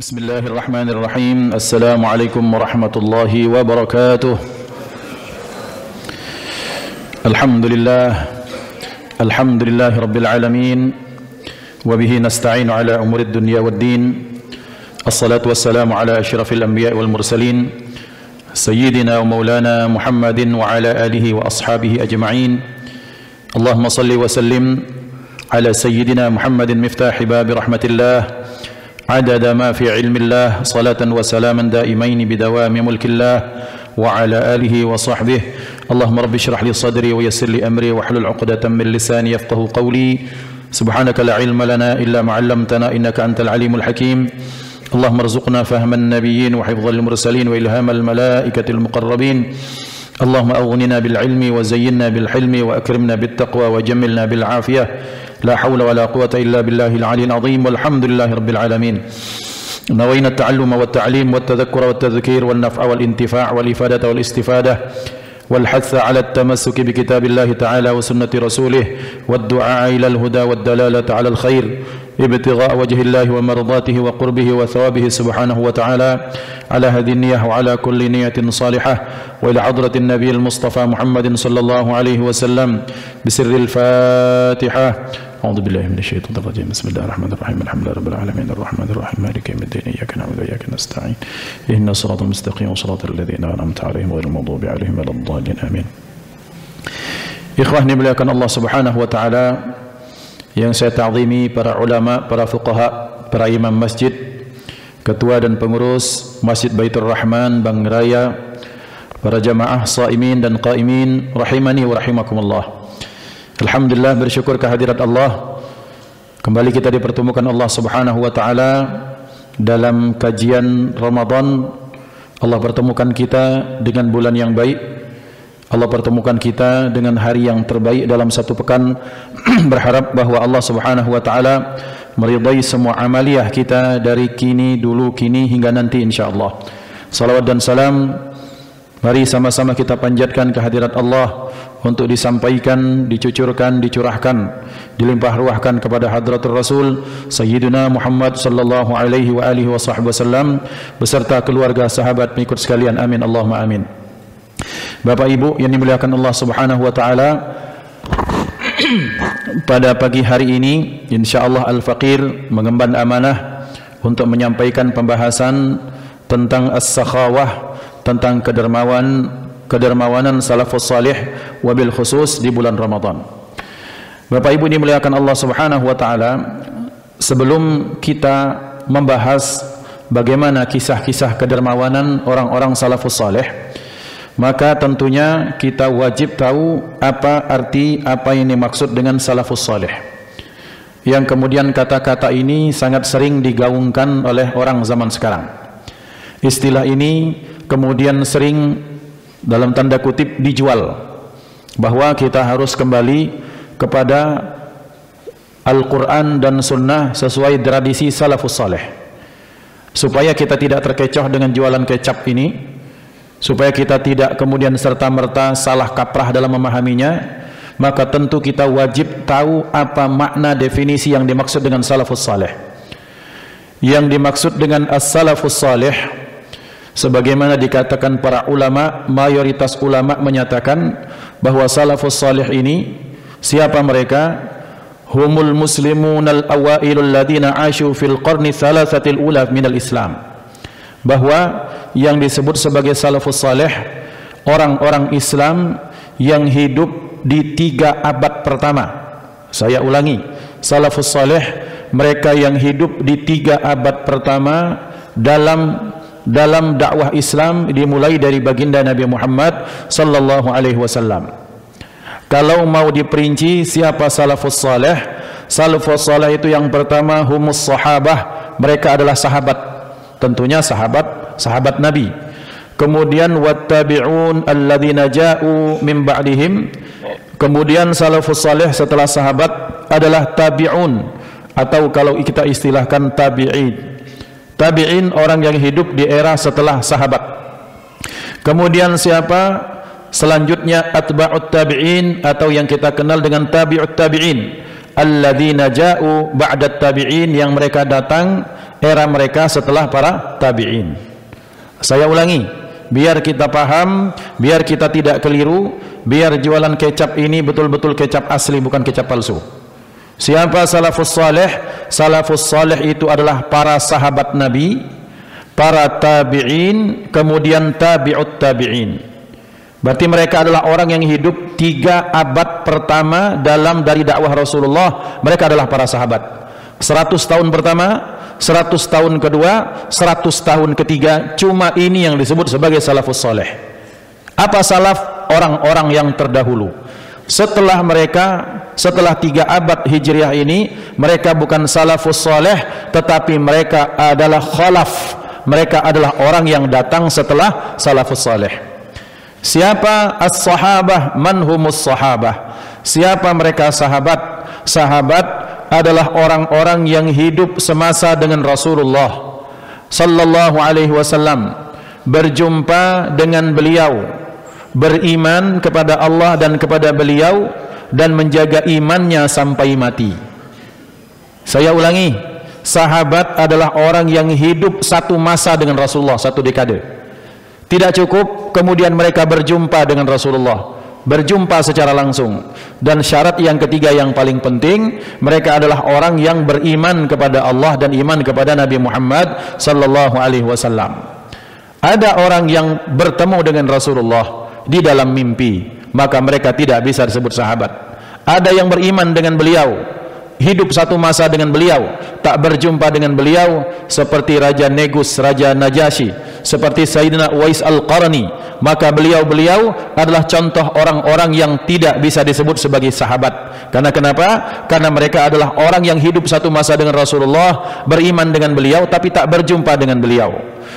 Bismillahirrahmanirrahim. Assalamualaikum warahmatullahi wabarakatuh. Alhamdulillahi rabbil alamin. Wabihi nasta'inu ala umurid dunya waddin. Assalatu wassalamu ala asyrafil anbiya wal mursalin, Sayyidina wa maulana Muhammadin wa ala alihi wa ashabihi ajma'in. Allahumma salli wa sallim ala Sayyidina Muhammadin miftahi babi rahmatillah, عدد ما في علم الله صلاة وسلاما دائمين بدوام ملك الله وعلى آله وصحبه. اللهم رب اشرح لي صدري ويسر لي أمري واحلل عقدة من لساني يفقه قولي. سبحانك لا علم لنا إلا ما علمتنا إنك أنت العليم الحكيم. اللهم ارزقنا فهم النبيين وحفظ المرسلين وإلهام الملائكة المقربين. اللهم أغننا بالعلم وزينا بالحلم وأكرمنا بالتقوى وجملنا بالعافية. لا حول ولا قوة إلا بالله العلي العظيم والحمد لله رب العالمين. نوينا التعلم والتعليم والتذكر والتذكير والنفع والانتفاع والإفادة والاستفادة والحث على التمسك بكتاب الله تعالى وسنة رسوله والدعاء إلى الهدى والدلالة على الخير ابتغاء وجه الله ومرضاته وقربه وثوابه سبحانه وتعالى. على هذه النية وعلى كل نية صالحة وإلى حضرة النبي المصطفى محمد صلى الله عليه وسلم بسر الفاتحة. أعوذ بالله من الشيطان الرجيم. بسم الله الرحمن الرحيم. الحمد لله رب العالمين الرحمن الرحيم مالك يوم الدين إياك نعبد وإياك نستعين اهدنا الصراط المستقيم صراط الذين أنعمت عليهم غير المغضوب عليهم ولا الضالين آمين. Ikhwah dimuliakan Allah Subhanahu wa taala, yang saya ta'zimi para ulama, para fuqaha, para imam masjid, ketua dan pengurus Masjid Baitur Rahman Bang Raya, para jamaah shaimin dan qaimin rahimani wa rahimakumullah. Alhamdulillah, bersyukur kehadirat Allah. Kembali kita dipertemukan Allah Subhanahu wa taala dalam kajian Ramadan. Allah pertemukan kita dengan bulan yang baik. Allah pertemukan kita dengan hari yang terbaik dalam satu pekan. Berharap bahwa Allah Subhanahu wa taala meridai semua amaliyah kita dari dulu kini hingga nanti insyaallah. Salawat dan salam mari sama-sama kita panjatkan kehadirat Allah untuk disampaikan, dicucurkan, dicurahkan, dilimpah ruahkan kepada hadratul Rasul Sayyidina Muhammad sallallahu alaihi wa alihi wasallam beserta keluarga, sahabat, pengikut sekalian. Amin Allahumma amin. Bapak Ibu yang dimuliakan Allah Subhanahu wa taala, pada pagi hari ini insyaallah Al-Faqir mengemban amanah untuk menyampaikan pembahasan tentang as-sakhawah, tentang kedermawanan salafus salih wabil khusus di bulan Ramadan. Bapak Ibu dimuliakan Allah Subhanahu wa taala, sebelum kita membahas bagaimana kisah-kisah kedermawanan orang-orang salafus salih, maka tentunya kita wajib tahu apa yang dimaksud dengan salafus salih. Yang kemudian kata-kata ini sangat sering digaungkan oleh orang zaman sekarang. Istilah ini kemudian sering dalam tanda kutip dijual, bahwa kita harus kembali kepada Al-Quran dan Sunnah sesuai tradisi salafus salih. Supaya kita tidak terkecoh dengan jualan kecap ini, supaya kita tidak kemudian serta-merta salah kaprah dalam memahaminya, maka tentu kita wajib tahu apa makna definisi yang dimaksud dengan salafus salih. Yang dimaksud dengan as-salafus salih, sebagaimana dikatakan para ulama, mayoritas ulama menyatakan bahwa salafus salih ini siapa mereka? Humul muslimun al-awailul ladina asyu fil qarni thalathatil ula minal Islam. Bahwa yang disebut sebagai salafus salih orang-orang Islam yang hidup di 3 abad pertama. Saya ulangi, salafus salih mereka yang hidup di 3 abad pertama dalam dakwah Islam, dimulai dari baginda Nabi Muhammad sallallahu alaihi wasallam. Kalau mau diperinci siapa salafus salih? Salafus salih itu yang pertama humus sahabah, mereka adalah sahabat. Tentunya sahabat Nabi. Kemudian wattabi'un alladzina ja'u min ba'dihim. Kemudian salafus salih setelah sahabat adalah tabi'un, atau kalau kita istilahkan tabi'in. Tabi'in orang yang hidup di era setelah sahabat. Kemudian siapa? Selanjutnya atba'ut tabi'in, atau yang kita kenal dengan tabi'ut tabi'in. Alladzina ja'u ba'dat tabi'in, yang mereka datang era mereka setelah para tabi'in. Saya ulangi, biar kita paham, biar kita tidak keliru, biar jualan kecap ini betul-betul kecap asli, bukan kecap palsu. Siapa salafus salih? Salafus salih itu adalah para sahabat Nabi, para tabi'in, kemudian tabi'ut tabi'in. Berarti mereka adalah orang yang hidup 3 abad pertama dari dakwah Rasulullah. Mereka adalah para sahabat. 100 tahun pertama, 100 tahun kedua, 100 tahun ketiga. Cuma ini yang disebut sebagai salafus salih. Apa salaf? Orang-orang yang terdahulu. Setelah 3 abad hijriah ini, mereka bukan salafus salih, tetapi mereka adalah khalaf. Mereka adalah orang yang datang setelah salafus salih. Siapa as-sahabah? Manhumus sahabah. Siapa mereka sahabat? Sahabat adalah orang-orang yang hidup semasa dengan Rasulullah sallallahu alaihi wasallam, berjumpa dengan beliau, beriman kepada Allah dan kepada beliau, dan menjaga imannya sampai mati. Saya ulangi, sahabat adalah orang yang hidup satu masa dengan Rasulullah, 1 dekade. Tidak cukup kemudian mereka berjumpa dengan Rasulullah, berjumpa secara langsung. Dan syarat yang ketiga yang paling penting, mereka adalah orang yang beriman kepada Allah dan iman kepada Nabi Muhammad sallallahu alaihi wasallam. Ada orang yang bertemu dengan Rasulullah di dalam mimpi, maka mereka tidak bisa disebut sahabat. Ada yang beriman dengan beliau, hidup satu masa dengan beliau, tak berjumpa dengan beliau, seperti Raja Negus, Raja Najasyi, seperti Sayyidina Uwais Al-Qarni, maka beliau-beliau adalah contoh orang-orang yang tidak bisa disebut sebagai sahabat. Karena kenapa? Karena mereka adalah orang yang hidup satu masa dengan Rasulullah, beriman dengan beliau, tapi tak berjumpa dengan beliau.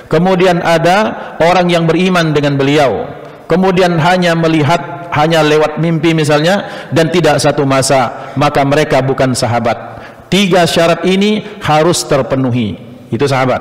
Kemudian ada orang yang beriman dengan beliau, kemudian hanya melihat, hanya lewat mimpi misalnya, dan tidak satu masa, maka mereka bukan sahabat. 3 syarat ini harus terpenuhi, itu sahabat.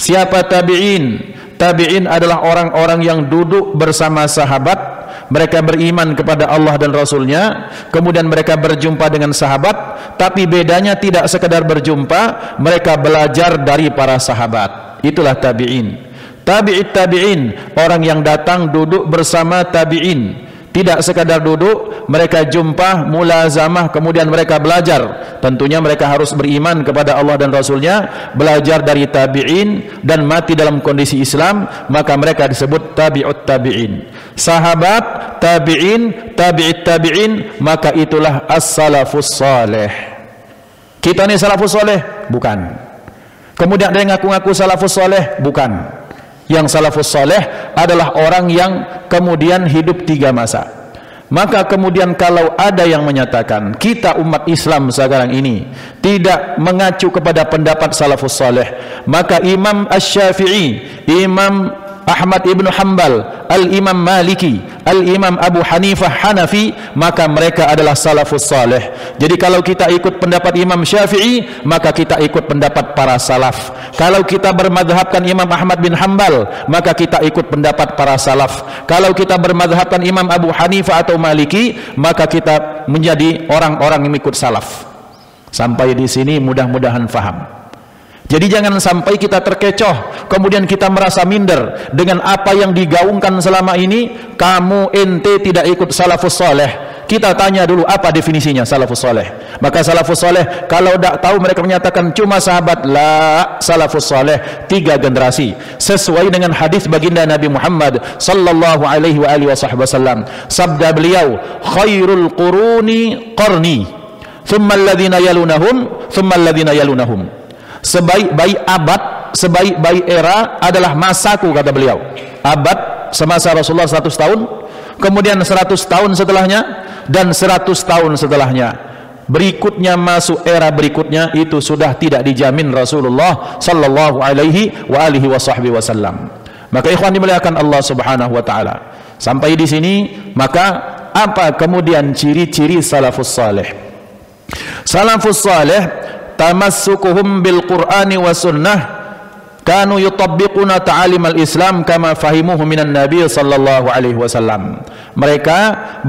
Siapa tabi'in? Tabi'in adalah orang-orang yang duduk bersama sahabat, mereka beriman kepada Allah dan Rasulnya, kemudian mereka berjumpa dengan sahabat, tapi bedanya tidak sekedar berjumpa, mereka belajar dari para sahabat. Itulah tabi'in. Tabi'it tabi'in, orang yang datang duduk bersama tabi'in, tidak sekadar duduk, mereka jumpa, mulazamah, kemudian mereka belajar. Tentunya mereka harus beriman kepada Allah dan Rasulnya, belajar dari tabi'in, dan mati dalam kondisi Islam, maka mereka disebut tabi'ut tabi'in. Sahabat, tabi'in, tabi'it tabi'in, maka itulah as-salafus salih. Kita ini salafus salih? Bukan. Kemudian ada yang ngaku-ngaku salafus salih? Bukan. Yang salafus salih adalah orang yang kemudian hidup 3 masa. Maka kemudian kalau ada yang menyatakan kita umat Islam sekarang ini tidak mengacu kepada pendapat salafus salih, maka Imam Asy-Syafi'i, Imam Ahmad ibn Hanbal, Al-Imam Maliki, Al-Imam Abu Hanifah Hanafi, maka mereka adalah salafus salih. Jadi kalau kita ikut pendapat Imam Syafi'i, maka kita ikut pendapat para salaf. Kalau kita bermadhabkan Imam Ahmad bin Hanbal, maka kita ikut pendapat para salaf. Kalau kita bermadhabkan Imam Abu Hanifah atau Maliki, maka kita menjadi orang-orang yang ikut salaf. Sampai di sini mudah-mudahan faham. Jadi jangan sampai kita terkecoh, kemudian kita merasa minder dengan apa yang digaungkan selama ini. Kamu ente tidak ikut salafus saleh. Kita tanya dulu apa definisinya salafus saleh. Maka salafus saleh kalau tidak tahu, mereka menyatakan cuma sahabat. La, salafus saleh 3 generasi, sesuai dengan hadis baginda Nabi Muhammad sallallahu alaihi wasallam. Sabda beliau, khairul quruni qarni, thumma alladhina yalunahum, thumma alladhina yalunahum. Sebaik-baik abad, sebaik-baik era adalah masaku, kata beliau. Abad semasa Rasulullah 100 tahun, kemudian 100 tahun setelahnya, dan 100 tahun setelahnya. Berikutnya masuk era berikutnya, itu sudah tidak dijamin Rasulullah sallallahu alaihi wasallam. Maka ikhwan dimuliakan Allah subhanahu wa ta'ala. Sampai di sini, maka apa kemudian ciri-ciri salafus salih? Salafus salih tamassukuhum bil Qur'ani wa sunnah, kanu yutabbiquna ta'alim al-Islam kama fahimuhu minan Nabi sallallahu alaihi wasallam. Mereka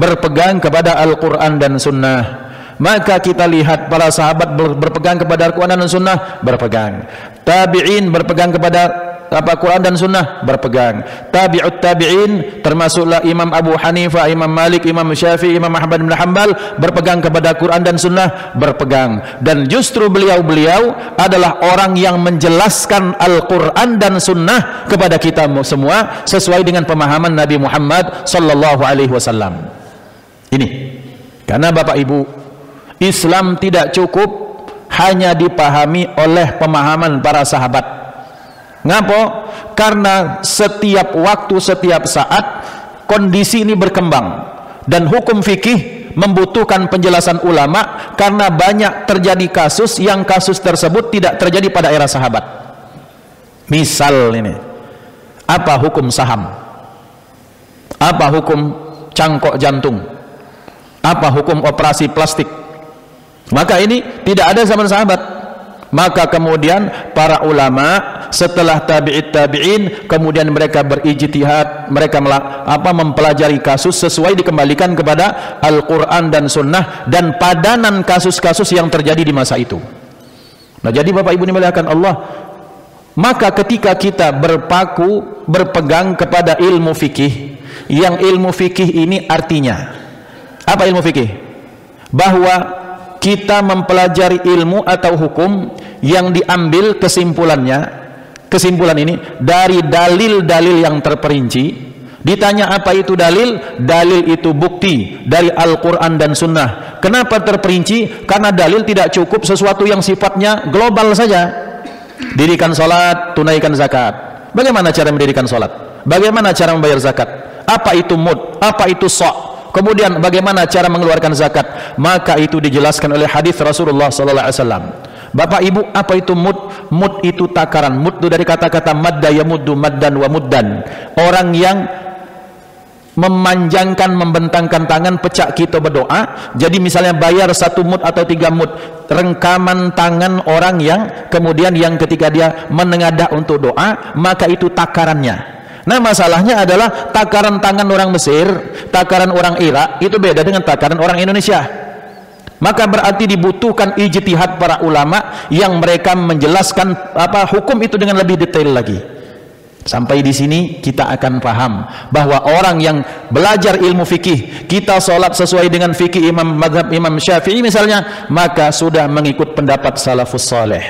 berpegang kepada Al-Qur'an dan sunnah, Maka kita lihat para sahabat berpegang kepada Al-Quran dan Sunnah, berpegang. Tabi'in berpegang kepada Quran dan Sunnah, berpegang. Tabi'ut tabi'in termasuklah Imam Abu Hanifah, Imam Malik, Imam Syafi'i, Imam Ahmad bin Hanbal, berpegang kepada Quran dan Sunnah, berpegang. Dan justru beliau-beliau adalah orang yang menjelaskan Al-Quran dan Sunnah kepada kita semua sesuai dengan pemahaman Nabi Muhammad sallallahu alaihi wasallam. Ini karena Bapak Ibu, Islam tidak cukup hanya dipahami oleh pemahaman para sahabat. Ngapa? Karena setiap waktu, setiap saat kondisi ini berkembang dan hukum fikih membutuhkan penjelasan ulama karena banyak terjadi kasus yang kasus tersebut tidak terjadi pada era sahabat. Misal ini, apa hukum saham? Apa hukum cangkok jantung? Apa hukum operasi plastik? Maka ini tidak ada zaman sahabat. Maka kemudian para ulama setelah tabi'in kemudian mereka berijtihad, mereka mempelajari kasus sesuai dikembalikan kepada Al-Quran dan Sunnah dan padanan kasus-kasus yang terjadi di masa itu. Nah, jadi Bapak Ibu dimuliakan Allah, maka ketika kita berpegang kepada ilmu fikih, yang ilmu fikih ini artinya apa? Ilmu fikih bahwa kita mempelajari ilmu atau hukum yang diambil kesimpulan ini dari dalil-dalil yang terperinci. Ditanya apa itu dalil? Dalil itu bukti dari Al-Quran dan Sunnah. Kenapa terperinci? Karena dalil tidak cukup sesuatu yang sifatnya global saja. Dirikan sholat, tunaikan zakat. Bagaimana cara mendirikan sholat? Bagaimana cara membayar zakat? Apa itu mud? Apa itu sok? Kemudian bagaimana cara mengeluarkan zakat? Maka itu dijelaskan oleh hadis Rasulullah sallallahu alaihi wasallam. Bapak Ibu, apa itu mud? Mud itu takaran. Mud itu dari kata-kata madda yamuddu maddan wa muddan. Orang yang memanjangkan, membentangkan tangan, pecah kita berdoa. Jadi misalnya bayar 1 mud atau 3 mud, rengkaman tangan orang yang kemudian yang ketika dia menengadah untuk doa, maka itu takarannya. Nah, masalahnya adalah takaran tangan orang Mesir, takaran orang Irak itu beda dengan takaran orang Indonesia. Maka berarti dibutuhkan ijtihad para ulama yang mereka menjelaskan hukum itu dengan lebih detail lagi. Sampai di sini kita akan paham bahwa orang yang belajar ilmu fikih, kita sholat sesuai dengan fikih madhab Imam Syafi'i misalnya, maka sudah mengikut pendapat salafus saleh.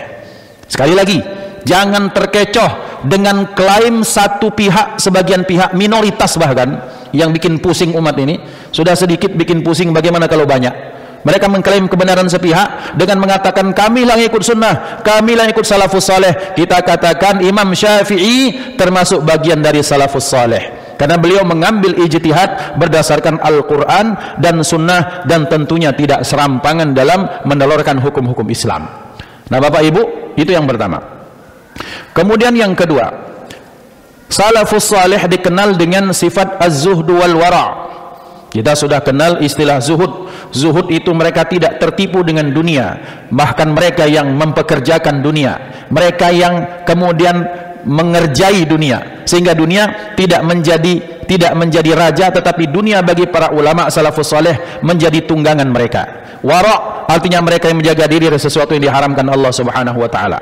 Sekali lagi, jangan terkecoh dengan klaim satu pihak, sebagian pihak minoritas bahkan yang bikin pusing umat ini. Sudah sedikit bikin pusing, bagaimana kalau banyak? Mereka mengklaim kebenaran sepihak dengan mengatakan kami lah ikut sunnah, kami lah ikut salafus saleh. Kita katakan Imam Syafi'i termasuk bagian dari salafus saleh karena beliau mengambil ijtihad berdasarkan Al-Quran dan Sunnah dan tentunya tidak serampangan dalam menelurkan hukum-hukum Islam. Nah, Bapak Ibu, itu yang pertama. Kemudian yang kedua, salafus saleh dikenal dengan sifat az-zuhd wal wara'. Kita sudah kenal istilah zuhud. Zuhud itu mereka tidak tertipu dengan dunia, bahkan mereka yang mempekerjakan dunia, mereka yang kemudian mengerjai dunia, sehingga dunia tidak menjadi raja, tetapi dunia bagi para ulama salafus saleh menjadi tunggangan mereka. Wara' artinya mereka yang menjaga diri dari sesuatu yang diharamkan Allah Subhanahu wa taala.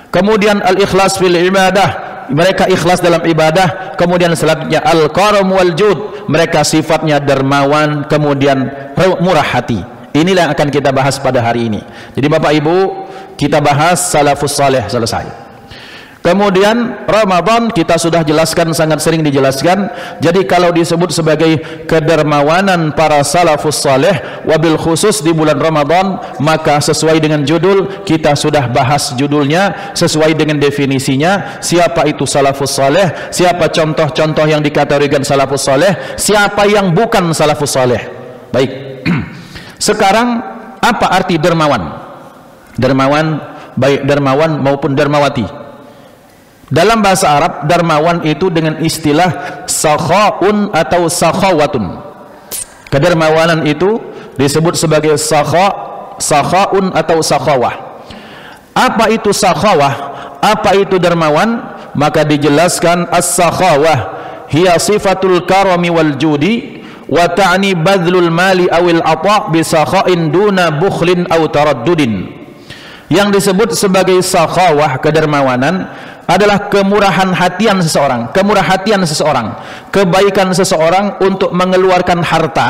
Kemudian al-ikhlas fil ibadah, mereka ikhlas dalam ibadah. Kemudian selanjutnya al-karam wal jud, mereka sifatnya dermawan, kemudian murah hati. Inilah yang akan kita bahas pada hari ini. Jadi Bapak Ibu, kita bahas salafus saleh selesai. Kemudian Ramadan kita sudah jelaskan, sangat sering dijelaskan. Jadi kalau disebut sebagai kedermawanan para salafus saleh, wabil khusus di bulan Ramadan, maka sesuai dengan judul, kita sudah bahas judulnya sesuai dengan definisinya. Siapa itu salafus saleh? Siapa contoh-contoh yang dikategorikan salafus saleh? Siapa yang bukan salafus saleh? Baik. Sekarang apa arti dermawan? Dermawan, baik dermawan maupun dermawati. Dalam bahasa Arab, dermawan itu dengan istilah sakhaun atau sakhawatun. Kedermawanan itu disebut sebagai sakhaun atau sakhawah. Apa itu sakhawah? Apa itu dermawan? Maka dijelaskan as-sakhawah hiya sifatul karami wal judi wa ta'ni badlul mali awil ata' bisakha'in duna bukhlin aw taraddudin. Yang disebut sebagai sakhawah, kedermawanan, adalah kemurahan hatian seseorang, kebaikan seseorang untuk mengeluarkan harta,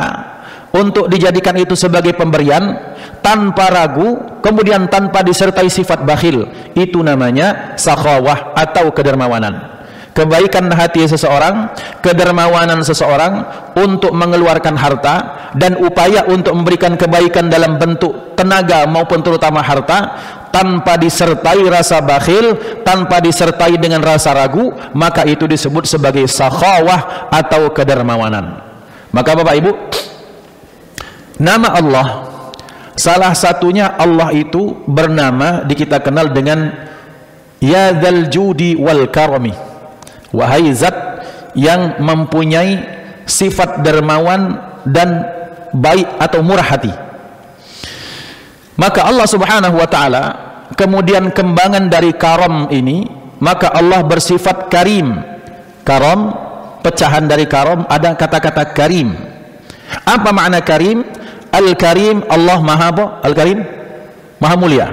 untuk dijadikan itu sebagai pemberian tanpa ragu, kemudian tanpa disertai sifat bakhil. Itu namanya sakhawah atau kedermawanan. Kebaikan hati seseorang, kedermawanan seseorang untuk mengeluarkan harta dan upaya untuk memberikan kebaikan dalam bentuk tenaga maupun terutama harta, tanpa disertai rasa bakhil, tanpa disertai dengan rasa ragu, maka itu disebut sebagai sakhawah atau kedermawanan. Maka Bapak Ibu, nama Allah, salah satunya Allah itu bernama, kita kenal dengan Ya Dzal Judi wal Karami, wahai zat yang mempunyai sifat dermawan dan baik atau murah hati. Maka Allah Subhanahu wa ta'ala, kemudian kembangan dari karam ini, maka Allah bersifat karim. Karam, pecahan dari karam, ada kata-kata karim. Apa makna karim? Al-Karim, Allah Maha apa? Al-Karim, Maha mulia.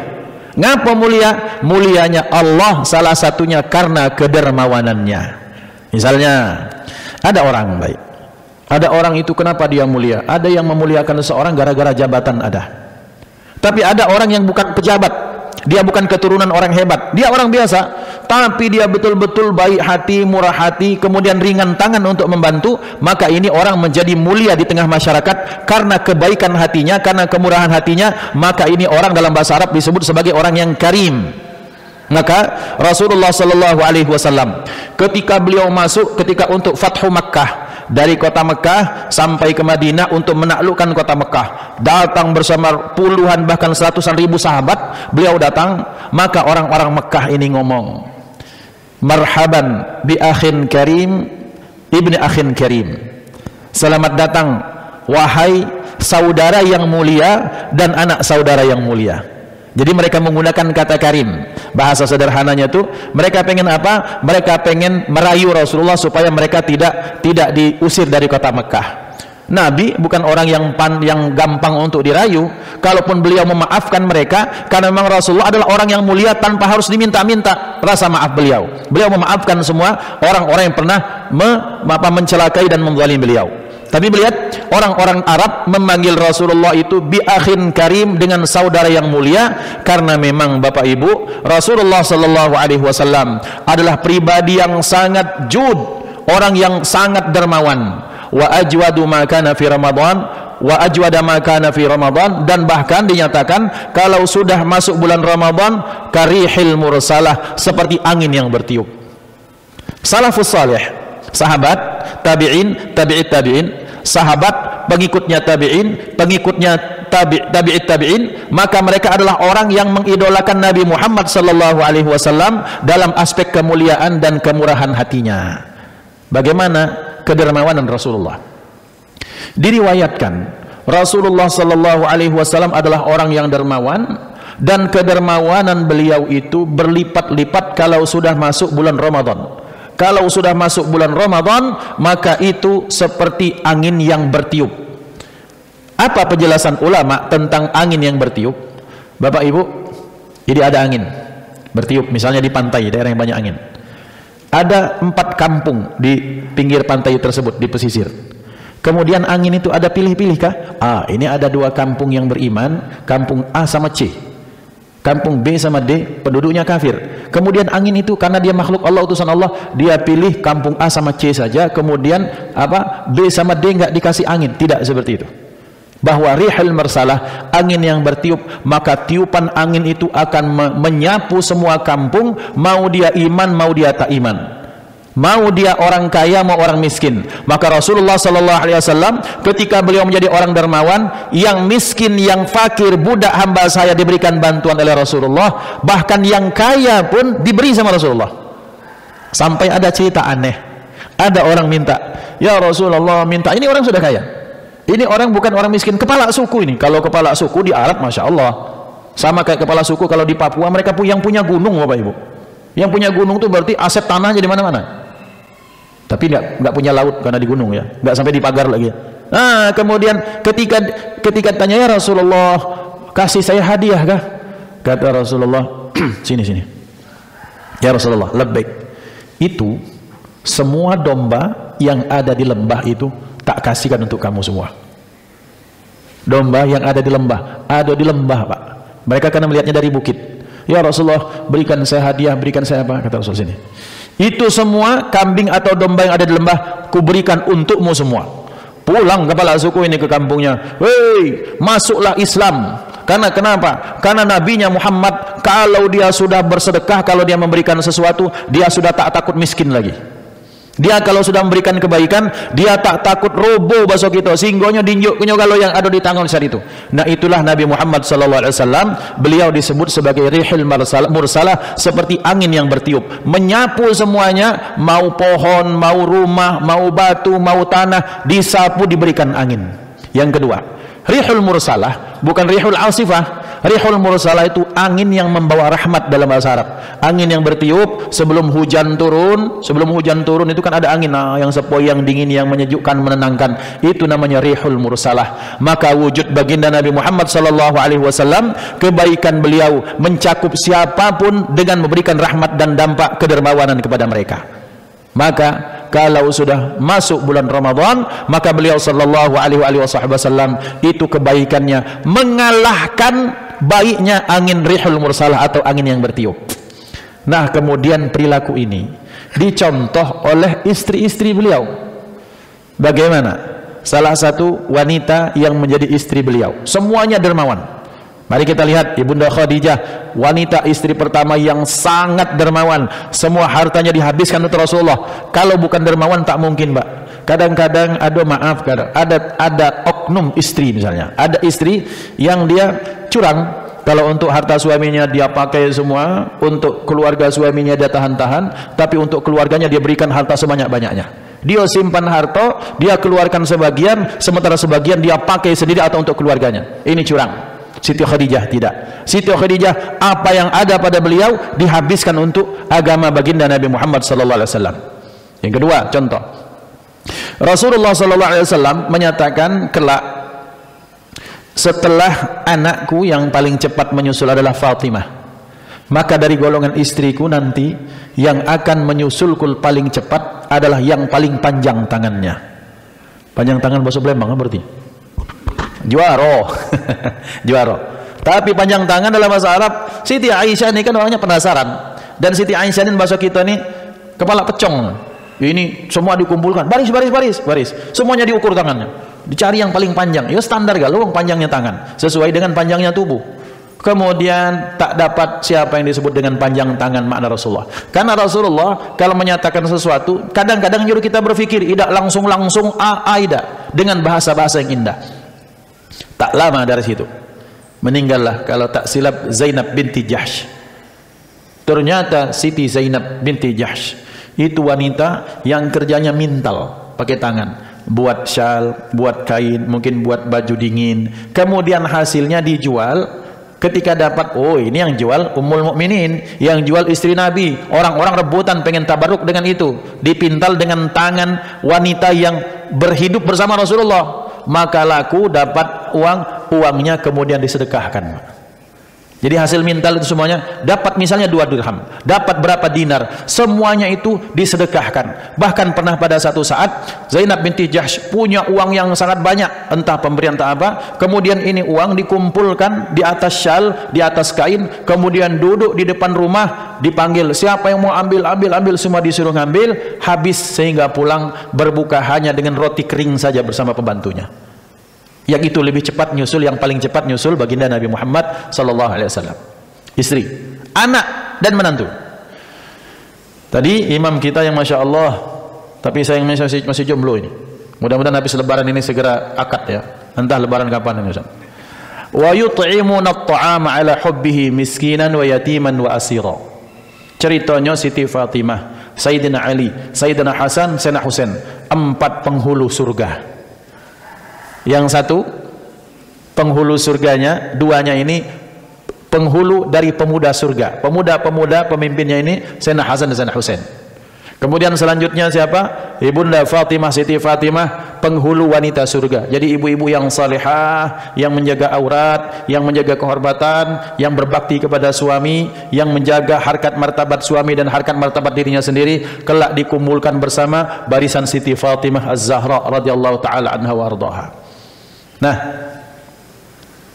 Ngapa mulia? Mulianya Allah salah satunya karena kedermawanannya. Misalnya ada orang baik, ada orang itu kenapa dia mulia? Ada yang memuliakan seseorang gara-gara jabatan ada. Tapi ada orang yang bukan pejabat, dia bukan keturunan orang hebat, dia orang biasa, tapi dia betul-betul baik hati, murah hati, kemudian ringan tangan untuk membantu. Maka ini orang menjadi mulia di tengah masyarakat karena kebaikan hatinya, karena kemurahan hatinya. Maka ini orang dalam bahasa Arab disebut sebagai orang yang karim. Maka Rasulullah Sallallahu Alaihi Wasallam ketika beliau masuk, ketika untuk Fathu Makkah, dari kota Mekah sampai ke Madinah untuk menaklukkan kota Mekah, datang bersama puluhan bahkan seratusan ribu sahabat, beliau datang. Maka orang-orang Mekah ini ngomong, marhaban bi akhin karim ibni akhin karim, selamat datang wahai saudara yang mulia dan anak saudara yang mulia. Jadi mereka menggunakan kata karim. Bahasa sederhananya tuh mereka pengen apa? Mereka pengen merayu Rasulullah supaya mereka tidak diusir dari kota Mekah. Nabi bukan orang yang gampang untuk dirayu. Kalaupun beliau memaafkan mereka, karena memang Rasulullah adalah orang yang mulia tanpa harus diminta-minta rasa maaf beliau. Beliau memaafkan semua orang-orang yang pernah mencelakai dan menzalimi beliau. Tapi melihat orang-orang Arab memanggil Rasulullah itu bi akhin karim, dengan saudara yang mulia, karena memang Bapak Ibu, Rasulullah Sallallahu Alaihi Wasallam adalah pribadi yang sangat jud, orang yang sangat dermawan. Wa ajwadu ma kana fi Ramadan, wa ajwada ma kana fi Ramadan, dan bahkan dinyatakan kalau sudah masuk bulan Ramadan karihil mursalah, seperti angin yang bertiup. Salafus salih, sahabat, tabi'in, tabi'it tabi'in, sahabat, pengikutnya tabi'in, pengikutnya tabi'it tabi'in, maka mereka adalah orang yang mengidolakan Nabi Muhammad sallallahu alaihi wasallam dalam aspek kemuliaan dan kemurahan hatinya. Bagaimana kedermawanan Rasulullah? Diriwayatkan Rasulullah sallallahu alaihi wasallam adalah orang yang dermawan, dan kedermawanan beliau itu berlipat-lipat kalau sudah masuk bulan Ramadan. Kalau sudah masuk bulan Ramadan, maka itu seperti angin yang bertiup. Apa penjelasan ulama tentang angin yang bertiup? Bapak Ibu, jadi ada angin bertiup, misalnya di pantai, daerah yang banyak angin. Ada 4 kampung di pinggir pantai tersebut, di pesisir. Kemudian angin itu ada pilih-pilih kah? Ini ada 2 kampung yang beriman, kampung A sama C. Kampung B sama D penduduknya kafir. Kemudian angin itu karena dia makhluk Allah, utusan Allah, dia pilih kampung A sama C saja. Kemudian B sama D nggak dikasih angin. Tidak seperti itu. Bahwa rihil mersalah, angin yang bertiup, maka tiupan angin itu akan menyapu semua kampung, mau dia iman mau dia tak iman, mau dia orang kaya mau orang miskin. Maka Rasulullah sallallahu alaihi wasallam ketika beliau menjadi orang dermawan, yang miskin, yang fakir, budak hamba saya diberikan bantuan oleh Rasulullah, bahkan yang kaya pun diberi sama Rasulullah. Sampai ada cerita aneh, ada orang minta, ya Rasulullah, minta, ini orang sudah kaya, ini orang bukan orang miskin, kepala suku ini. Kalau kepala suku di Arab Masya Allah sama kayak kepala suku kalau di Papua, mereka yang punya gunung Bapak Ibu. Yang punya gunung itu berarti aset tanahnya di mana-mana. Tapi nggak punya laut karena di gunung ya, nggak sampai di pagar lagi. Kemudian ketika tanya, ya Rasulullah, kasih saya hadiah kah? Kata Rasulullah, sini. Ya Rasulullah, labbaik. Itu semua domba yang ada di lembah itu tak kasihkan untuk kamu semua. Domba yang ada di lembah, Pak. Mereka karena melihatnya dari bukit. Ya Rasulullah, berikan saya hadiah, berikan saya apa? Kata Rasul sini. Itu semua kambing atau domba yang ada di lembah, kuberikan untukmu semua. Pulang kepala suku ini ke kampungnya. Hei, masuklah Islam. Karena kenapa? Karena nabinya Muhammad, kalau dia sudah bersedekah, kalau dia memberikan sesuatu, dia sudah tak takut miskin lagi. Dia kalau sudah memberikan kebaikan, dia tak takut roboh besok itu. Singgonya dinjuk-nyuk kalau yang ada di tangan saat itu. Nah, itulah Nabi Muhammad SAW. Beliau disebut sebagai rihil mursalah, seperti angin yang bertiup, menyapu semuanya, mau pohon, mau rumah, mau batu, mau tanah, disapu, diberikan angin. Yang kedua, rihul mursalah bukan rihul asifah. Rihul mursalah itu angin yang membawa rahmat dalam bahasa Arab. Angin yang bertiup sebelum hujan turun. Sebelum hujan turun itu kan ada angin yang sepoi, yang dingin, yang menyejukkan, menenangkan. Itu namanya rihul mursalah. Maka wujud baginda Nabi Muhammad SAW, kebaikan beliau mencakup siapapun dengan memberikan rahmat dan dampak kedermawanan kepada mereka. Maka kalau sudah masuk bulan Ramadan, maka beliau sallallahu alaihi wasallam itu kebaikannya mengalahkan baiknya angin rihul mursalah atau angin yang bertiup. Nah, kemudian perilaku ini dicontoh oleh istri-istri beliau. Bagaimana? Salah satu wanita yang menjadi istri beliau, semuanya dermawan. Mari kita lihat Ibunda Khadijah, wanita istri pertama yang sangat dermawan. Semua hartanya dihabiskan untuk Rasulullah. Kalau bukan dermawan tak mungkin, Mbak. Kadang-kadang ada oknum istri misalnya. Ada istri yang dia curang. Kalau untuk harta suaminya dia pakai semua, untuk keluarga suaminya dia tahan-tahan, tapi untuk keluarganya dia berikan harta sebanyak-banyaknya. Dia simpan harta, dia keluarkan sebagian, sementara sebagian dia pakai sendiri atau untuk keluarganya. Ini curang. Siti Khadijah tidak. Siti Khadijah apa yang ada pada beliau dihabiskan untuk agama baginda Nabi Muhammad SAW. Yang kedua, contoh, Rasulullah SAW menyatakan kelak, setelah anakku yang paling cepat menyusul adalah Fatimah, maka dari golongan istriku nanti yang akan menyusulku paling cepat adalah yang paling panjang tangannya. Panjang tangan bahasa Palembang berarti juaro. Juaro. Tapi panjang tangan dalam bahasa Arab, Siti Aisyah ini kan orangnya penasaran. Dan Siti Aisyah ini bahasa kita nih kepala pecong. Ini semua dikumpulkan, baris. Semuanya diukur tangannya. Dicari yang paling panjang. Ya standar galau panjangnya tangan, sesuai dengan panjangnya tubuh. Kemudian tak dapat siapa yang disebut dengan panjang tangan makna Rasulullah. Karena Rasulullah kalau menyatakan sesuatu, kadang-kadang nyuruh kita berpikir, tidak langsung aida dengan bahasa-bahasa yang indah. Tak lama dari situ meninggallah, kalau tak silap, Zainab binti Jahsh. Ternyata Siti Zainab binti Jahsh itu wanita yang kerjanya mintal, pakai tangan, buat syal, buat kain, mungkin buat baju dingin. Kemudian hasilnya dijual. Ketika dapat, oh ini yang jual Ummul Mukminin, yang jual istri Nabi. Orang-orang rebutan pengen tabarruk dengan itu. Dipintal dengan tangan wanita yang berhidup bersama Rasulullah. Maka laku, dapat uangnya kemudian disedekahkan. Jadi hasil mintal itu semuanya dapat, misalnya 2 dirham, dapat berapa dinar, semuanya itu disedekahkan. Bahkan pernah pada satu saat Zainab binti Jahsh punya uang yang sangat banyak, entah pemberian tak apa, kemudian ini uang dikumpulkan di atas syal, di atas kain, kemudian duduk di depan rumah, dipanggil siapa yang mau ambil, semua disuruh ngambil, habis sehingga pulang berbuka hanya dengan roti kering saja bersama pembantunya. Yang itu lebih cepat nyusul, yang paling cepat nyusul baginda Nabi Muhammad SAW. Istri, anak, dan menantu. Tadi imam kita yang Masya Allah, tapi saya masih jomblo ini. Mudah-mudahan habis lebaran ini segera akad ya. Entah lebaran kapan ini Ustaz. Wa yut'imuna at-ta'ama ala hubbihi miskinan wa yatiman wa asira. Ceritanya Siti Fatimah, Sayyidina Ali, Sayyidina Hasan, Sayyidina Husain, 4 penghulu surga. Yang satu penghulu surganya, 2-nya ini penghulu dari pemuda surga. Pemuda-pemuda pemimpinnya ini Sayyidina Hasan dan Sayyidina Husain. Kemudian selanjutnya siapa? Ibunda Fatimah, Siti Fatimah, penghulu wanita surga. Jadi ibu-ibu yang salihah, yang menjaga aurat, yang menjaga kehormatan, yang berbakti kepada suami, yang menjaga harkat martabat suami dan harkat martabat dirinya sendiri, kelak dikumpulkan bersama barisan Siti Fatimah Az-Zahra radhiyallahu taala anha wa ardhaha. Nah,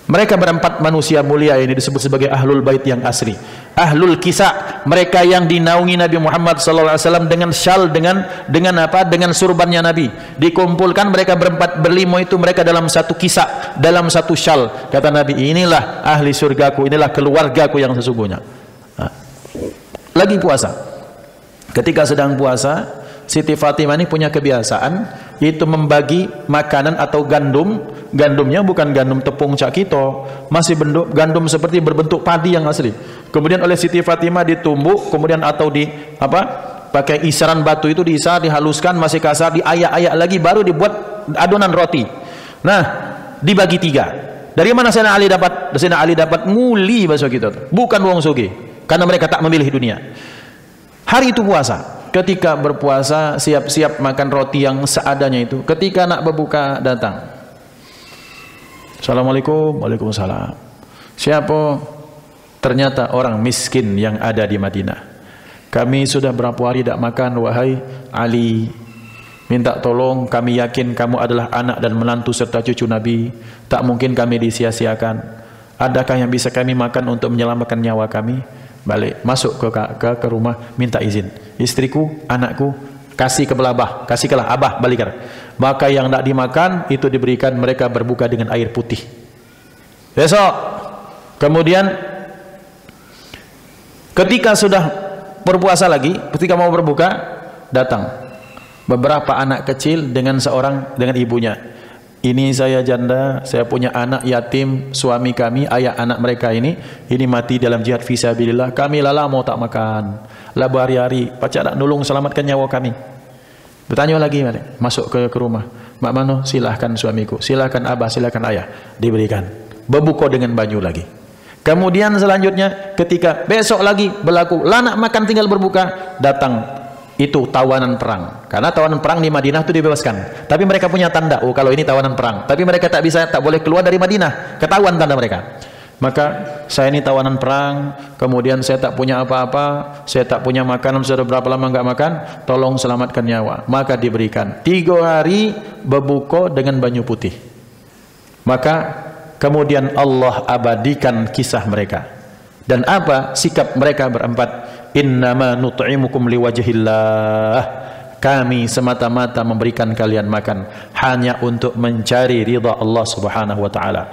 mereka berempat manusia mulia ini disebut sebagai ahlul bait yang asli, ahlul kisah, mereka yang dinaungi Nabi Muhammad SAW dengan syal, dengan apa? Dengan surbannya Nabi. Dikumpulkan mereka berempat berlima itu, mereka dalam satu kisah, dalam satu syal. Kata Nabi, inilah ahli surgaku, inilah keluargaku yang sesungguhnya. Nah, lagi puasa. Ketika sedang puasa, Siti Fatimah ini punya kebiasaan, yaitu membagi makanan atau gandum. Gandumnya bukan gandum tepung cak kita, masih bentuk gandum seperti berbentuk padi yang asli. Kemudian oleh Siti Fatimah ditumbuk, kemudian atau di apa? Pakai isaran batu itu diisar, dihaluskan, masih kasar, diayak-ayak lagi, baru dibuat adonan roti. Nah, dibagi 3. Dari mana Sayyidina Ali dapat? Sayyidina Ali dapat nguli bahasa kita, bukan wong sugih, karena mereka tak memilih dunia. Hari itu puasa. Ketika berpuasa, siap-siap makan roti yang seadanya itu. Ketika nak berbuka, datang. Assalamualaikum. Waalaikumsalam. Siapa? Ternyata orang miskin yang ada di Madinah. Kami sudah berapa hari tidak makan, wahai Ali. Minta tolong, kami yakin kamu adalah anak dan menantu serta cucu Nabi. Tak mungkin kami disia-siakan. Adakah yang bisa kami makan untuk menyelamatkan nyawa kami? Balik, masuk ke rumah, minta izin. Istriku, anakku, kasihlah abah, balikan. Maka yang tidak dimakan itu diberikan, mereka berbuka dengan air putih. Besok, kemudian ketika sudah berpuasa lagi, ketika mau berbuka, datang beberapa anak kecil dengan ibunya. Ini saya janda, saya punya anak yatim, suami kami, ayah anak mereka ini mati dalam jihad fisabilillah. Kami lala mau tak makan, lah berhari-hari, pacak nak nulung selamatkan nyawa kami. Bertanya lagi, masuk ke rumah. Mak Mano, silahkan suamiku, silahkan abah, silahkan ayah, diberikan. Berbuka dengan banyu lagi. Kemudian selanjutnya, ketika besok lagi berlaku, lah nak makan tinggal berbuka, datang. Itu tawanan perang, karena tawanan perang di Madinah itu dibebaskan, tapi mereka punya tanda, oh kalau ini tawanan perang, tapi mereka tak boleh keluar dari Madinah, ketahuan tanda mereka. Maka saya ini tawanan perang, kemudian saya tak punya apa-apa, saya tak punya makanan, sudah berapa lama enggak makan, tolong selamatkan nyawa. Maka diberikan 3 hari berbuka dengan banyu putih. Maka kemudian Allah abadikan kisah mereka. Dan apa sikap mereka berempat? Innama nut'imukum liwajhillah. Kami semata-mata memberikan kalian makan hanya untuk mencari ridha Allah Subhanahu wa taala.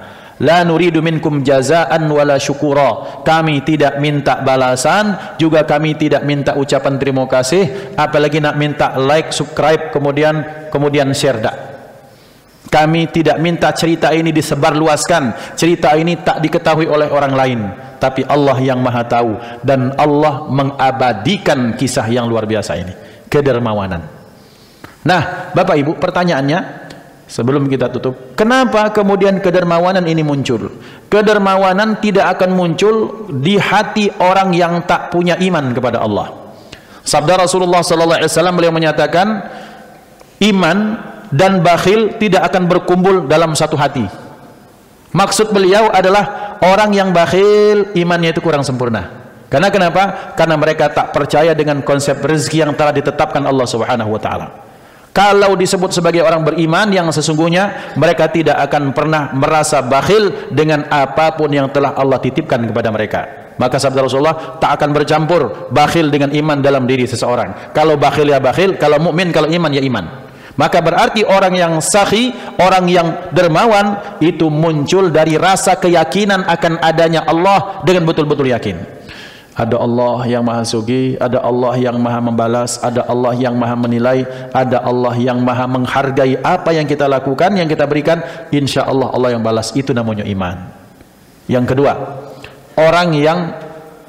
La nuridu minkum jazaan wala syukura. Kami tidak minta balasan, juga kami tidak minta ucapan terima kasih, apalagi nak minta like, subscribe, kemudian share dak. Kami tidak minta cerita ini disebarluaskan, cerita ini tak diketahui oleh orang lain, tapi Allah yang Maha tahu, dan Allah mengabadikan kisah yang luar biasa ini, kedermawanan. Nah, Bapak Ibu, pertanyaannya sebelum kita tutup, kenapa kemudian kedermawanan ini muncul? Kedermawanan tidak akan muncul di hati orang yang tak punya iman kepada Allah. Sabda Rasulullah SAW, beliau menyatakan, iman dan bakhil tidak akan berkumpul dalam satu hati. Maksud beliau adalah orang yang bakhil imannya itu kurang sempurna. Karena kenapa? Karena mereka tak percaya dengan konsep rezeki yang telah ditetapkan Allah Subhanahu wa taala. Kalau disebut sebagai orang beriman yang sesungguhnya, mereka tidak akan pernah merasa bakhil dengan apapun yang telah Allah titipkan kepada mereka. Maka sabda Rasulullah, tak akan bercampur bakhil dengan iman dalam diri seseorang. Kalau bakhil ya bakhil, kalau mukmin, kalau iman ya iman. Maka berarti orang yang sakhi, orang yang dermawan itu muncul dari rasa keyakinan akan adanya Allah dengan betul-betul yakin. Ada Allah yang maha sugih, ada Allah yang maha membalas, ada Allah yang maha menilai, ada Allah yang maha menghargai apa yang kita lakukan, yang kita berikan. Insya Allah Allah yang balas. Itu namanya iman. Yang kedua, orang yang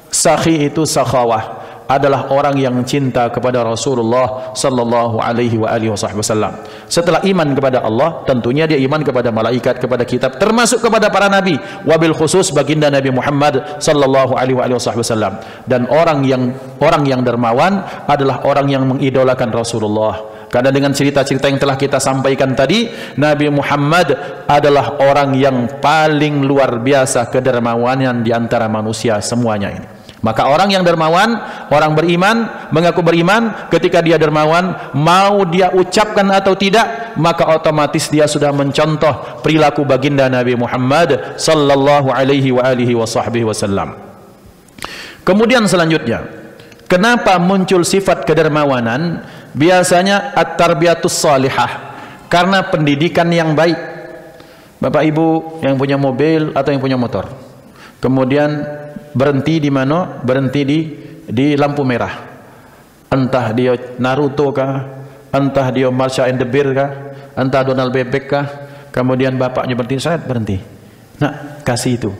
sakhi itu sakhawah, adalah orang yang cinta kepada Rasulullah sallallahu alaihi wa alihi wasallam. Setelah iman kepada Allah, tentunya dia iman kepada malaikat, kepada kitab, termasuk kepada para nabi, wabil khusus baginda Nabi Muhammad sallallahu alaihi wa alihi wasallam. Dan orang yang dermawan adalah orang yang mengidolakan Rasulullah, Karena dengan cerita-cerita yang telah kita sampaikan tadi, Nabi Muhammad adalah orang yang paling luar biasa kedermawanan di antara manusia semuanya ini. Maka orang yang dermawan, orang beriman, mengaku beriman, ketika dia dermawan, mau dia ucapkan atau tidak, maka otomatis dia sudah mencontoh perilaku baginda Nabi Muhammad sallallahu alaihi wa alihi wasallam. Kemudian selanjutnya, kenapa muncul sifat kedermawanan? Biasanya at-tarbiyatus salihah, karena pendidikan yang baik. Bapak Ibu yang punya mobil atau yang punya motor, kemudian berhenti di mana? Berhenti di lampu merah. Entah dia Naruto kah, entah dia Marsha and the Bear kah, entah Donald Bebek kah. Kemudian bapaknya berhenti, saya berhenti. Nak, kasih itu.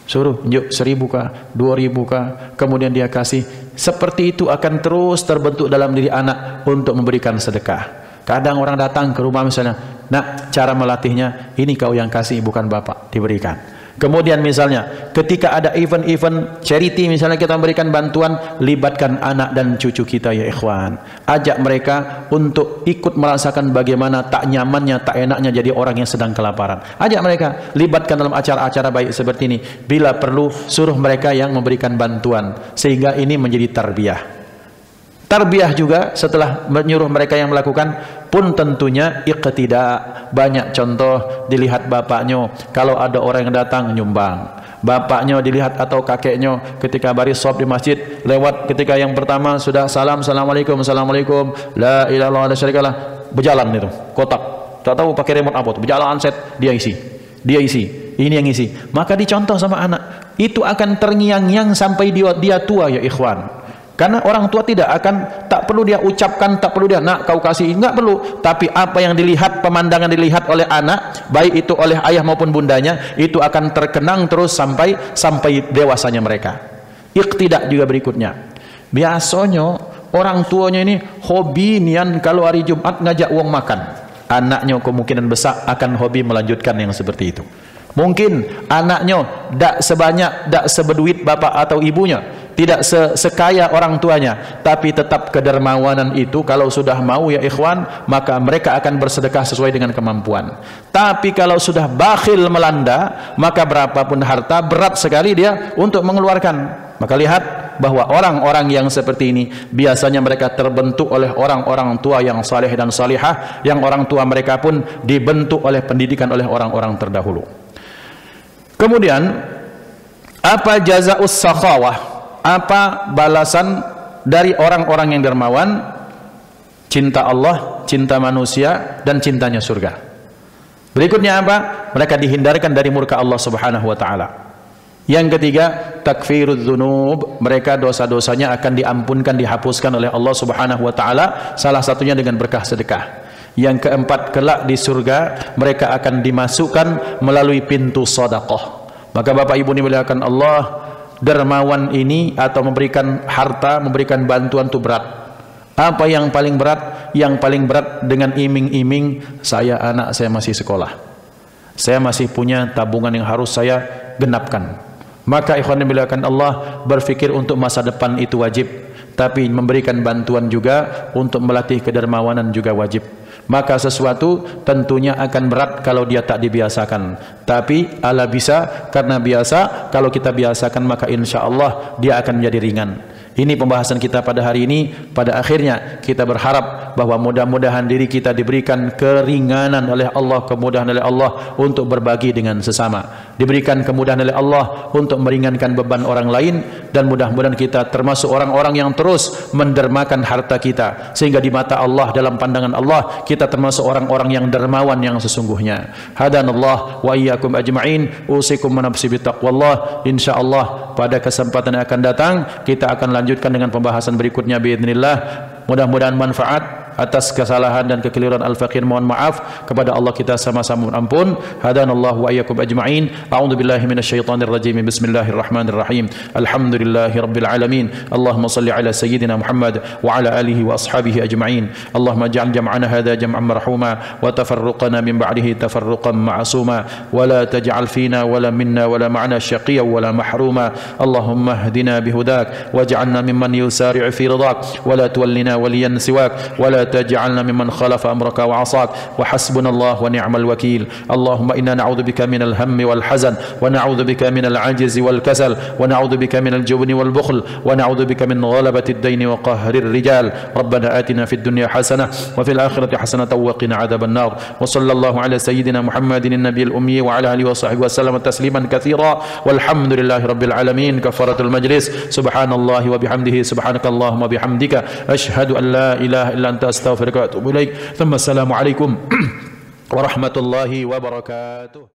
Suruh, yuk 1.000 kah, 2.000 kah. Kemudian dia kasih. Seperti itu akan terus terbentuk dalam diri anak untuk memberikan sedekah. Kadang orang datang ke rumah misalnya, nak, cara melatihnya ini kau yang kasih, bukan bapak, diberikan. Kemudian misalnya ketika ada event-event charity, misalnya kita memberikan bantuan, libatkan anak dan cucu kita ya ikhwan. Ajak mereka untuk ikut merasakan bagaimana tak nyamannya, tak enaknya jadi orang yang sedang kelaparan. Ajak mereka, libatkan dalam acara-acara baik seperti ini. Bila perlu, suruh mereka yang memberikan bantuan, sehingga ini menjadi tarbiyah. Tarbiyah juga setelah menyuruh mereka yang melakukan pun tentunya iqtida. Banyak contoh, dilihat bapaknya, kalau ada orang yang datang nyumbang. Bapaknya dilihat atau kakeknya ketika baris shop di masjid, lewat ketika yang pertama sudah salam, assalamualaikum, assalamualaikum, la ilaha illallah la syarikalah, berjalan itu kotak, tak tahu pakai remote apa tuh, berjalan set, dia isi, ini yang isi. Maka dicontoh sama anak, itu akan terngiang-ngiang sampai dia tua ya ikhwan. Karena orang tua tidak akan, tak perlu dia ucapkan, tak perlu dia, nak kau kasih, enggak perlu. Tapi apa yang dilihat, pemandangan dilihat oleh anak, baik itu oleh ayah maupun bundanya, itu akan terkenang terus sampai dewasanya mereka. Iqtidak juga berikutnya. Biasanya orang tuanya ini hobi nian kalau hari Jumat ngajak uang makan. Anaknya kemungkinan besar akan hobi melanjutkan yang seperti itu. Mungkin anaknya tak sebanyak, tak seberduit bapak atau ibunya, tidak sekaya orang tuanya, tapi tetap kedermawanan itu kalau sudah mau ya ikhwan, maka mereka akan bersedekah sesuai dengan kemampuan. Tapi kalau sudah bakhil melanda, maka berapapun harta berat sekali dia untuk mengeluarkan. Maka lihat bahwa orang-orang yang seperti ini biasanya mereka terbentuk oleh orang-orang tua yang saleh dan salihah, yang orang tua mereka pun dibentuk oleh pendidikan oleh orang-orang terdahulu. Kemudian apa jazaa'us sakhawah? Apa balasan dari orang-orang yang dermawan? Cinta Allah, cinta manusia, dan cintanya surga. Berikutnya apa? Mereka dihindarkan dari murka Allah Subhanahu wa taala. Yang ketiga, takfirudz dzunub, mereka dosa-dosanya akan diampunkan, dihapuskan oleh Allah Subhanahu wa taala, salah satunya dengan berkah sedekah. Yang keempat, kelak di surga mereka akan dimasukkan melalui pintu sedekah. Maka Bapak Ibu dimuliakan Allah, dermawan ini atau memberikan harta, memberikan bantuan itu berat. Apa yang paling berat? Yang paling berat dengan iming-iming, anak saya masih sekolah, saya masih punya tabungan yang harus saya genapkan. Maka ikhwan dimuliakan Allah, berfikir untuk masa depan itu wajib, tapi memberikan bantuan juga untuk melatih kedermawanan juga wajib. Maka sesuatu tentunya akan berat kalau dia tak dibiasakan, tapi ala bisa, karena biasa, kalau kita biasakan maka insya Allah dia akan menjadi ringan. Ini pembahasan kita pada hari ini. Pada akhirnya kita berharap bahwa mudah-mudahan diri kita diberikan keringanan oleh Allah, kemudahan oleh Allah untuk berbagi dengan sesama, diberikan kemudahan oleh Allah untuk meringankan beban orang lain, dan mudah-mudahan kita termasuk orang-orang yang terus mendermakan harta kita, sehingga di mata Allah, dalam pandangan Allah, kita termasuk orang-orang yang dermawan yang sesungguhnya. Hadanallah wa iyyakum ajma'in, usikum wa nafsi bitaqwallah. Insyaallah pada kesempatan yang akan datang kita akan lanjutkan dengan pembahasan berikutnya biidznillah. Mudah-mudahan manfaat. Atas kesalahan dan kekeliruan al-faqir mohon maaf, kepada Allah kita sama-sama ampun. Hadanallahu wa iyyakum ajma'in. A'udzubillahi minasyaitonir rajim. Bismillahirrahmanirrahim. Alhamdulillahirabbil alamin. Allahumma shalli ala sayyidina Muhammad wa ala alihi wa ashabihi ajma'in. Allahumma ij'al jam'ana hadha jam'an marhuma wa tafarruqana min ba'dihi tafarruqan ma'suma wa la taj'al fina wa la minna wa la ma'ana syaqiyyan wa la mahruma. Allahumma ihdina bihudak waj'alna mimman yusari'u fi ridak wa la tuwallina waliyan siwak wa la تجعلنا ممن خالف أمرك وعصاك، وحسبنا الله ونعم الوكيل. اللهم إنا نعوذ بك من الهم والحزن، ونعوذ بك من العجز والكسل، ونعوذ بك من الجبن والبخل، ونعوذ بك من غلبة الدين وقهر الرجال. ربنا آتنا في الدنيا حسنة وفي الآخرة حسنة وقنا عذاب النار. وصلى الله على سيدنا محمد النبي الأمي وعلى آله وصحبه وسلم تسليما كثيرا، والحمد لله رب العالمين. كفارة المجلس: سبحان الله وبحمده، سبحانك اللهم وبحمدك، أشهد أن لا إله إلا أنت، أستغفرك وأتوب إليك. ثم السلام عليكم ورحمة الله وبركاته.